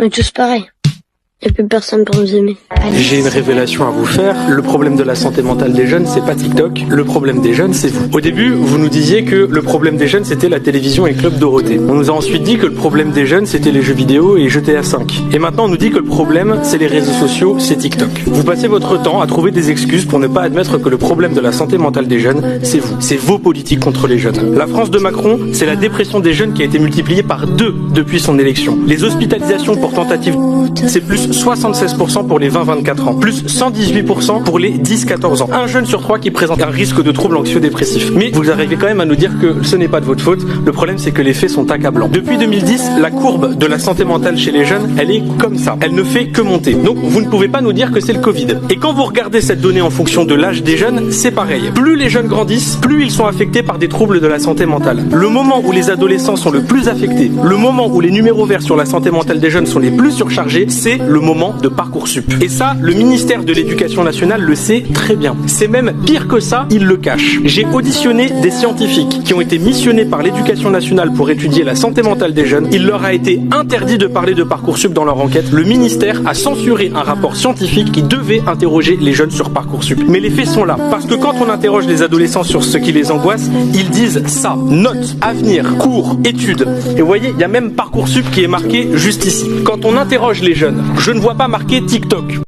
On est tous pareils. Il n'y a plus personne pour nous aimer. J'ai une révélation à vous faire. Le problème de la santé mentale des jeunes, c'est pas TikTok. Le problème des jeunes, c'est vous. Au début, vous nous disiez que le problème des jeunes, c'était la télévision et Club Dorothée. On nous a ensuite dit que le problème des jeunes, c'était les jeux vidéo et GTA 5. Et maintenant, on nous dit que le problème, c'est les réseaux sociaux, c'est TikTok. Vous passez votre temps à trouver des excuses pour ne pas admettre que le problème de la santé mentale des jeunes, c'est vous. C'est vos politiques contre les jeunes. La France de Macron, c'est la dépression des jeunes qui a été multipliée par 2 depuis son élection. Les hospitalisations pour tentative, c'est plus 76% pour les 20-24 ans, plus 118% pour les 10-14 ans. Un jeune sur 3 qui présente un risque de troubles anxio-dépressifs. Mais vous arrivez quand même à nous dire que ce n'est pas de votre faute. Le problème, c'est que les faits sont accablants. Depuis 2010, la courbe de la santé mentale chez les jeunes, elle est comme ça. Elle ne fait que monter. Donc, vous ne pouvez pas nous dire que c'est le Covid. Et quand vous regardez cette donnée en fonction de l'âge des jeunes, c'est pareil. Plus les jeunes grandissent, plus ils sont affectés par des troubles de la santé mentale. Le moment où les adolescents sont le plus affectés, le moment où les numéros verts sur la santé mentale des jeunes sont les plus surchargés, c'est le moment de Parcoursup. Et ça, le ministère de l'Éducation nationale le sait très bien. C'est même pire que ça, il le cache. J'ai auditionné des scientifiques qui ont été missionnés par l'Éducation nationale pour étudier la santé mentale des jeunes. Il leur a été interdit de parler de Parcoursup dans leur enquête. Le ministère a censuré un rapport scientifique qui devait interroger les jeunes sur Parcoursup. Mais les faits sont là. Parce que quand on interroge les adolescents sur ce qui les angoisse, ils disent ça. Notes, avenir, cours, études. Et vous voyez, il y a même Parcoursup qui est marqué juste ici. Quand on interroge les jeunes, je ne vois pas marqué TikTok.